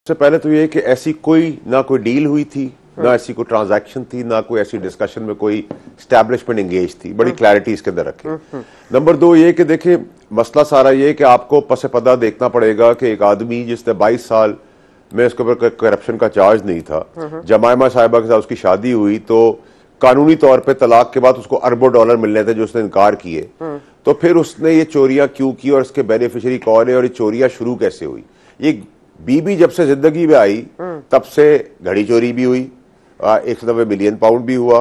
सबसे पहले तो ये कि ऐसी ना कोई डील हुई थी, ना ऐसी कोई ट्रांजैक्शन थी, ना कोई ऐसी डिस्कशन में कोई स्टैब्लिशमेंट एंगेज थी। बड़ी क्लैरिटी इसके अंदर रखें। नंबर दो ये कि देखिए, मसला सारा ये कि आपको पसे पदा देखना पड़ेगा कि एक आदमी जिसने 22 साल में उसके ऊपर करप्शन का चार्ज नहीं था, जमायमा साहिबा के साथ उसकी शादी हुई तो कानूनी तौर पे तलाक के बाद उसको अरबों डॉलर मिलने थे जो उसने इनकार किए। तो फिर उसने ये चोरियां क्यों की और इसके बेनिफिशियरी कौन है और ये चोरियां शुरू कैसे हुई? ये बीबी जब से जिंदगी में आई तब से घड़ी चोरी भी हुई, 190 मिलियन पाउंड भी हुआ,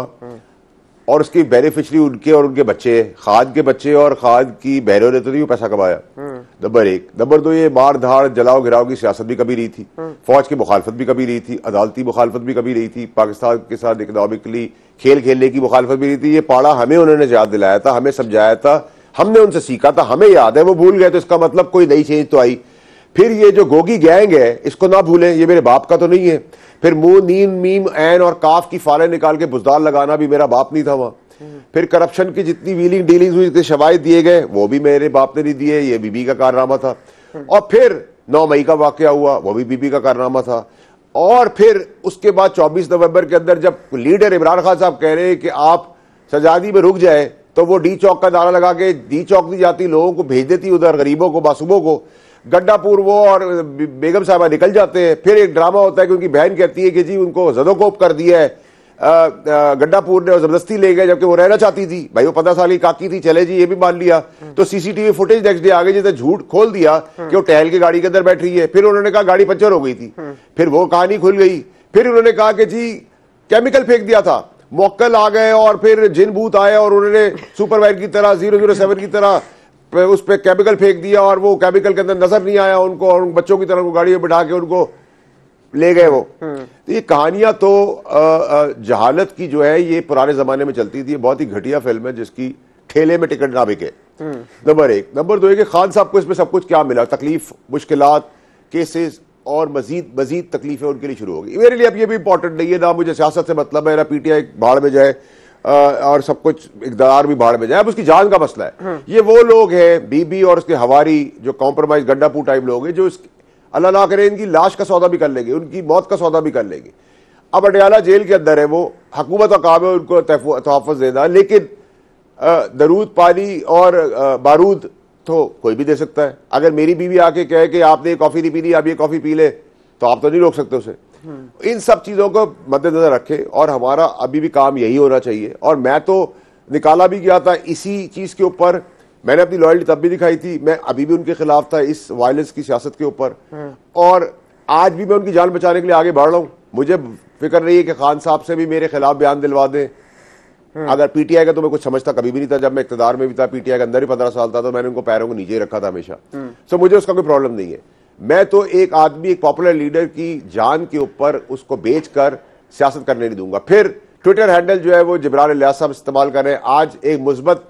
और उसकी बेनिफिशियरी उनके और उनके बच्चे, खाद के बच्चे और खाद की बहनों ने तो नहीं वो पैसा कमाया। नंबर एक। नंबर दो, ये मार धाड़ जलाओ घिराव की सियासत भी कभी नहीं थी, फौज की मुखालफत भी कभी नहीं थी, अदालती मुखालफत भी कभी नहीं थी, पाकिस्तान के साथ इकोनॉमिकली खेल खेलने की मुखालफत भी नहीं थी। ये पाड़ा हमें उन्होंने याद दिलाया था, हमें समझाया था, हमने उनसे सीखा था, हमें याद है, वो भूल गए तो इसका मतलब कोई नई चेंज तो आई। फिर ये जो गोगी गैंग है इसको ना भूलें, ये मेरे बाप का तो नहीं है। फिर मुंह नीम मीम ऐन और काफ की फाले निकाल के बुजदार लगाना भी मेरा बाप नहीं था वहां। फिर करप्शन की जितनी व्हीलिंग डीलिंग हुई, शवायद दिए गए, वो भी मेरे बाप ने नहीं दिए, ये बीबी का कारनामा था। और फिर 9 मई का वाकया हुआ, वो भी बीबी का कारनामा था। और फिर उसके बाद 24 नवंबर के अंदर जब लीडर इमरान खान साहब कह रहे हैं कि आप सजादी में रुक जाए, तो वो डी चौक का नारा लगा के डी चौक नहीं जाती, लोगों को भेज देती उधर, गरीबों को, मासूमों को। गड्डापुर वो और बेगम साहबा निकल जाते हैं। फिर एक ड्रामा होता है कि उनकी बहन कहती है कि जी उनको जदोकोप कर दिया है गड्डापुर ने और जबरदस्ती ले गए, जबकि वो रहना चाहती थी। भाई वो 15 साल की काकी थी, चले जी, ये भी मान लिया। तो सीसीटीवी फुटेज नेक्स्ट डे आ गई जिसने झूठ खोल दिया कि वो टहल के गाड़ी के अंदर बैठ रही है। फिर उन्होंने कहा गाड़ी पंचर हो गई थी, फिर वो कहानी खुल गई। फिर उन्होंने कहा कि जी केमिकल फेंक दिया था, मौक्कल आ गए और फिर जिन भूत आए और उन्होंने सुपरवाइजर की तरह 007 की तरह उस पर केमिकल फेंक दिया और वो केमिकल के अंदर नजर नहीं आया उनको, और बच्चों की तरह उनको गाड़ी में बिठा के उनको ले गए वो। तो ये कहानियां तो जहालत की जो है ये पुराने जमाने में चलती थी। बहुत ही घटिया फिल्म है जिसकी ठेले में टिकट ना बिके। नंबर एक। नंबर दो, कि खान साहब को इसमें सब कुछ क्या मिला? तकलीफ, मुश्किलात, केसेस और मजीद तकलीफें उनके लिए शुरू होगी। मेरे लिए अब ये भी इंपॉर्टेंट नहीं है, ना मुझे सियासत से मतलब है, ना पीटीआई भाड़ में जाए और सब कुछ इक़्तिदार भी भाड़ में जाए। अब उसकी जान का मसला है। ये वो लोग हैं, बीबी और उसके हवारी, जो कॉम्प्रोमाइज गड्डापुर टाइप लोग हैं, जो अल्लाह ना करे इनकी लाश का सौदा भी कर लेंगे, उनकी मौत का सौदा भी कर लेंगे। अब अडयाला जेल के अंदर है, वो हुकूमत का काम है उनको तहफ़्फ़ुज़ देना, लेकिन दरूद, पानी और बारूद तो कोई भी दे सकता है। अगर मेरी बीवी आके कहे कि आपने ये कॉफी नहीं पीनी, आप ये कॉफी पी ले, तो आप तो नहीं रोक सकते उसे। इन सब चीजों को मद्देनजर रखें और हमारा अभी भी काम यही होना चाहिए। और मैं तो निकाला भी गया था इसी चीज के ऊपर, मैंने अपनी लॉयल्टी तब भी दिखाई थी, मैं अभी भी उनके खिलाफ था इस वायलेंस की सियासत के ऊपर, और आज भी मैं उनकी जान बचाने के लिए आगे बढ़ रहा हूं। मुझे फिक्र नहीं है कि खान साहब से भी मेरे खिलाफ बयान दिलवा दें। अगर पीटीआई का तो मैं कुछ समझता कभी भी नहीं था, जब मैं इक़्तिदार में भी था, पीटीआई के अंदर ही 15 साल था, तो मैंने उनको पैरों को नीचे रखा था हमेशा। सो मुझे उसका कोई प्रॉब्लम नहीं है। मैं तो एक आदमी, एक पॉपुलर लीडर की जान के ऊपर उसको बेचकर सियासत करने नहीं दूंगा। फिर ट्विटर हैंडल जो है वो जिब्रान इलियास साहब इस्तेमाल कर रहे हैं। आज एक मुस्बत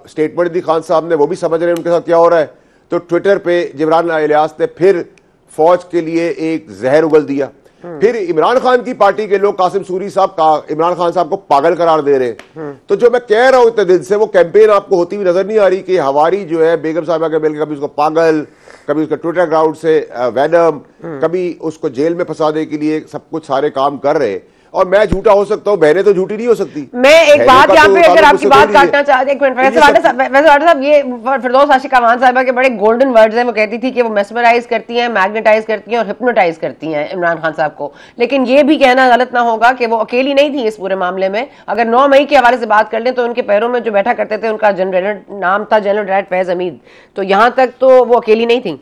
स्टेटमेंट दी खान साहब ने, वो भी समझ रहे हैं उनके साथ क्या हो रहा है। तो ट्विटर पे जिब्रान इलियास ने फिर फौज के लिए एक जहर उगल दिया। फिर इमरान खान की पार्टी के लोग कासिम सूरी साहब इमरान खान साहब को पागल करार दे रहे हैं। तो जो मैं कह रहा हूं इतने दिन से, वो कैंपेन आपको होती हुई नजर नहीं आ रही कि हमारी जो है बेगम साहिबा के मिलकर कभी उसको पागल, कभी उसका ट्विटर अकाउंट से वैनम, कभी उसको जेल में फंसाने के लिए सब कुछ सारे काम कर रहे हैं। और मैं झूठा हो सकता हूँ, बहनें तो झूठी नहीं हो सकती। मैं एक बात यहाँ पे अगर आपकी बात काटना चाहते, एक मिनट, वैसे साहब ये फिरदौस आशिक खान साहिबा के बड़े गोल्डन वर्ड्स हैं। वो कहती थी कि वो मेस्मराइज करती हैं, मैग्नेटाइज करती हैं और हिप्नोटाइज करती हैं इमरान खान साहब को। लेकिन ये भी कहना गलत ना होगा कि वो अकेली नहीं थी इस पूरे मामले में। अगर 9 मई के हवाले से बात कर लें तो उनके पैरों में जो बैठा करते थे उनका जनरल नाम था जनरल डायरेक्टर फैज हमीद। तो यहां तक तो वो अकेली नहीं थी।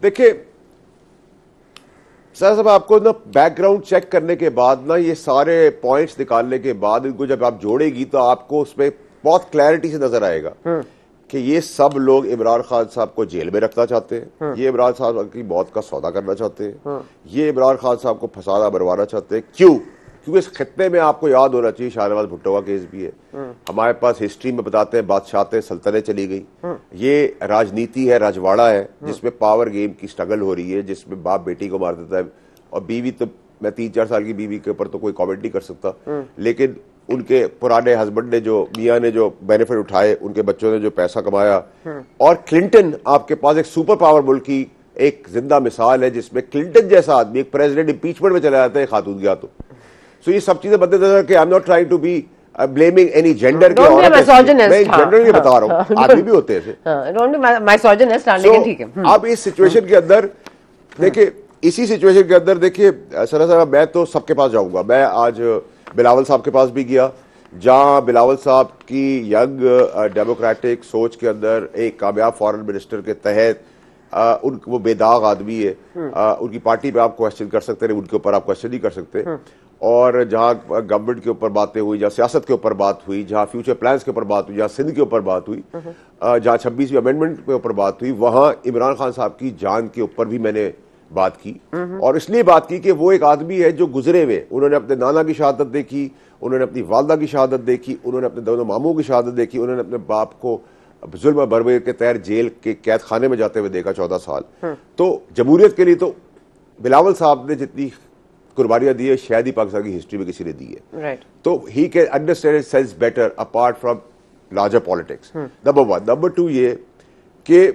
देखिए सर साहब, आपको ना बैकग्राउंड चेक करने के बाद ना, ये सारे पॉइंट्स निकालने के बाद इनको जब आप जोड़ेगी तो आपको उसमें बहुत क्लैरिटी से नजर आएगा कि ये सब लोग इमरान खान साहब को जेल में रखना चाहते हैं, ये इमरान साहब की मौत का सौदा करना चाहते हैं, ये इमरान खान साहब को फसाना बरवाना चाहते हैं। क्यों? क्योंकि इस खित्ते में आपको याद होना चाहिए शाहनवाज भुट्टो का केस भी है। हमारे पास हिस्ट्री में बताते हैं बादशाहतें, सल्तनतें चली गई। ये राजनीति है, राजवाड़ा है, जिसमें पावर गेम की स्ट्रगल हो रही है, जिसमें बाप बेटी को मार देता है। और बीवी तो, मैं 3-4 साल की बीवी के ऊपर तो कोई कमेंट नहीं कर सकता, लेकिन उनके पुराने हस्बैंड ने जो मियां ने जो बेनिफिट उठाए, उनके बच्चों ने जो पैसा कमाया, और क्लिंटन आपके पास एक सुपर पावर मुल्क की एक जिंदा मिसाल है जिसमें क्लिंटन जैसा आदमी एक प्रेसिडेंट इंपीचमेंट में चला जाता है खातून गया तो। सो ये सब चीजें मद्देनजर के I am not trying to be blaming any gender के, मैं जेंडर के बता रहा हूँ, आदमी भी होते हैं। अब इस सिचुएशन के अंदर देखिए, इसी सिचुएशन के अंदर देखिए सरा साहब, मैं तो सबके पास जाऊंगा। मैं आज बिलावल साहब के पास भी गया, जहां बिलावल साहब की यंग डेमोक्रेटिक सोच के अंदर एक कामयाब फॉरेन मिनिस्टर के तहत वो बेदाग आदमी है, उनकी पार्टी पे आप क्वेश्चन कर सकते हैं, उनके ऊपर आप क्वेश्चन नहीं कर सकते। और जहां गवर्नमेंट के ऊपर बातें हुई, जहां सियासत के ऊपर बात हुई, जहां फ्यूचर प्लान्स के ऊपर बात हुई, जहां सिंध के ऊपर बात हुई, जहां 26वीं अमेंडमेंट के ऊपर बात हुई, वहां इमरान खान साहब की जान के ऊपर भी मैंने बात की। और इसलिए बात की कि वो एक आदमी है जो गुजरे हुए, उन्होंने अपने नाना की शहादत देखी, उन्होंने अपनी वालदा की शहादत देखी, उन्होंने अपने दोनों मामों की शहादत देखी, उन्होंने अपने बाप को जुल्म बरबरी के तहत जेल के कैद खाने में जाते हुए देखा 14 साल। तो जमहूरियत के लिए तो बिलावल साहब ने जितनी कुर्बानियां दी है शायद ही पाकिस्तान की हिस्ट्री में किसी ने दी है। तो he can understand sense better apart from larger politics. Number 1। Number 2 ये कि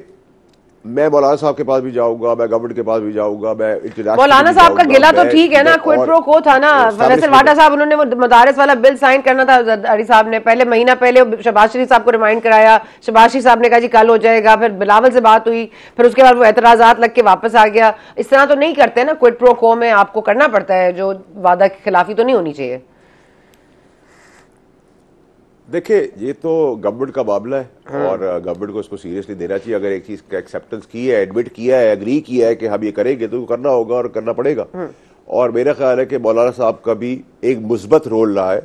मैं मौलाना साहब के पास भी जाऊंगा, मैं गवर्नमेंट के पास भी जाऊंगा, मैं इंटरनेशनल। मौलाना साहब का गिला तो ठीक है ना, क्विड प्रो को था ना, फैसल वाटा साहब उन्होंने वो मदारिस वाला बिल साइन करना था, जरदारी साहब ने पहले महीना पहले शहबाज शरीफ साहब को रिमाइंड कराया, शहबाज शरीफ साहब ने कहा जी कल हो जाएगा, फिर बिलावल से बात हुई, फिर उसके बाद वो एतराजात लग के वापस आ गया। इस तरह तो नहीं करते ना, क्विड प्रो को में आपको करना पड़ता है, जो वादा की खिलाफी तो नहीं होनी चाहिए। देखिए ये तो गवर्नमेंट का मामला है और गवर्नमेंट को इसको सीरियसली देना चाहिए। अगर एक चीज का एक्सेप्टेंस की है, एडमिट किया है, एग्री किया है कि हम ये करेंगे तो करना होगा और करना पड़ेगा। और मेरा ख्याल है कि मौलाना साहब का भी एक मुस्बत रोल रहा है,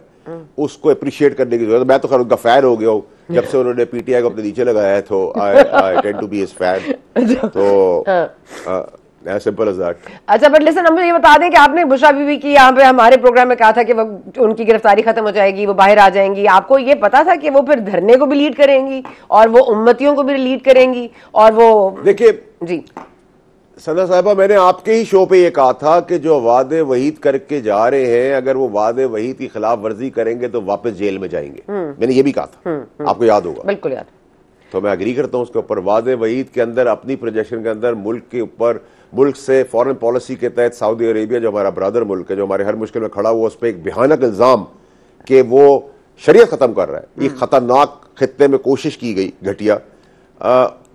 उसको अप्रिशिएट करने की जरूरत है। मैं तो खैर उनका फैन हो गया हूँ जब से उन्होंने पीटीआई को अपने नीचे लगाया है, तो I tend to be his fan. तो as simple as that। अच्छा, बट लिसन, हम ये बता दें कि आपने बुशरा बीवी की यहाँ पे हमारे प्रोग्राम में कहा था कि वो उनकी गिरफ्तारी खत्म हो जाएगी, वो बाहर आ जाएंगी। आपको ये पता था कि वो फिर धरने को भी लीड करेंगी और वो उम्मतियों को भी लीड करेंगी? और वो देखिए जी सना साहिबा, मैंने आपके ही शो पे ये कहा था कि जो वादे वहीद करके जा रहे हैं, अगर वो वादे वहीद की खिलाफ वर्जी करेंगे तो वापस जेल में जाएंगे। मैंने ये भी कहा था, आपको याद होगा। बिल्कुल याद। तो मैं एग्री करता हूँ उसके ऊपर। वादे वहीद के अंदर अपनी प्रोजेक्शन के अंदर मुल्क के ऊपर, मुल्क से फॉरेन पॉलिसी के तहत सऊदी अरेबिया जो हमारा ब्रदर मुल्क है, जो हमारे हर मुश्किल में खड़ा हुआ, उस पर एक भयानक इल्जाम कि वो शरीयत खत्म कर रहा है, ये खतरनाक खित्ते में कोशिश की गई घटिया।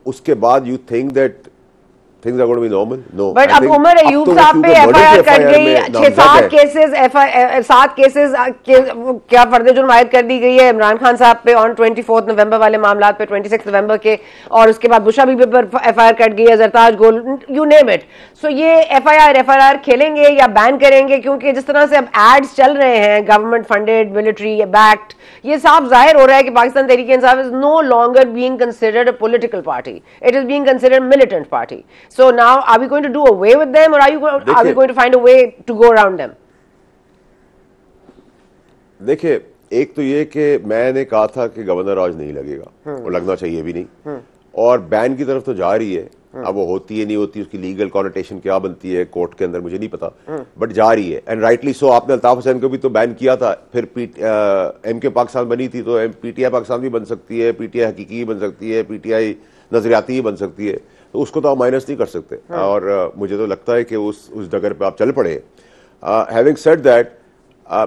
उसके बाद you think that things are going to be normal? No. But अब उमर अयूब साहब पे एफआईआर कट गई, 6-7 केसेस 7 केसेस क्या फर्द जुर्म आयद कर दी गई है इमरान खान साहब पे ऑन 24 नवंबर वाले मामला पे, 26 नवंबर के, और उसके बाद बुशरा बीबी पर एफआईआर कट गई है, जरताज गोल, यू नेम इट। सो ये एफआईआर खेलेंगे या बैन करेंगे? क्योंकि जिस तरह से अब एड्स चल रहे हैं गवर्नमेंट फंडेड, मिलिट्री बैक्ड, ये साफ जाहिर हो रहा है कि Pakistan Tehreek Insaf is no longer being considered a political party, it is being considered militant party. So now, are we going to do away with them, or are we going to find a way to go around them? देखिए, एक तो ये कि मैंने कहा था कि governor राज नहीं लगेगा और लगना चाहिए भी नहीं, और बैन की तरफ तो जा रही है। अब वो होती है नहीं होती, उसकी लीगल कॉनोटेशन क्या बनती है कोर्ट के अंदर मुझे नहीं पता, बट जा रही है। And rightly so. आपने अल्ताफ हुसैन को भी तो बैन किया था, फिर एमके पाकिस्तान बनी थी, तो पीटीआई पाकिस्तान भी बन सकती है, पीटीआई हकीकी भी बन सकती है, पीटीआई नजरियाती ही बन सकती है, तो उसको तो आप माइनस नहीं कर सकते। और मुझे तो लगता है कि उस डगर पे आप चल पड़े। हैविंग सेड दैट,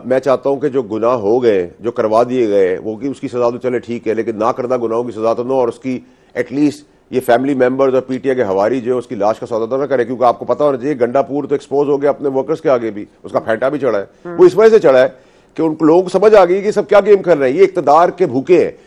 मैं चाहता हूं कि जो गुनाह हो गए, जो करवा दिए गए, वो कि उसकी सजा तो चले ठीक है, लेकिन ना करदा गुनाहों की सजा तो न, और उसकी एटलीस्ट ये फैमिली मेंबर्स और पीटीआई के हवारी जो है उसकी लाश का सौदा तो ना करे। क्योंकि आपको पता होना चाहिए गंडापुर तो एक्सपोज हो गया अपने वर्कर्स के आगे भी, उसका फेंटा भी चढ़ा है। वो इस वजह से चढ़ा है कि उन लोगों को समझ आ गई कि सब क्या गेम कर रहे हैं, ये इक्तदार के भूखे हैं।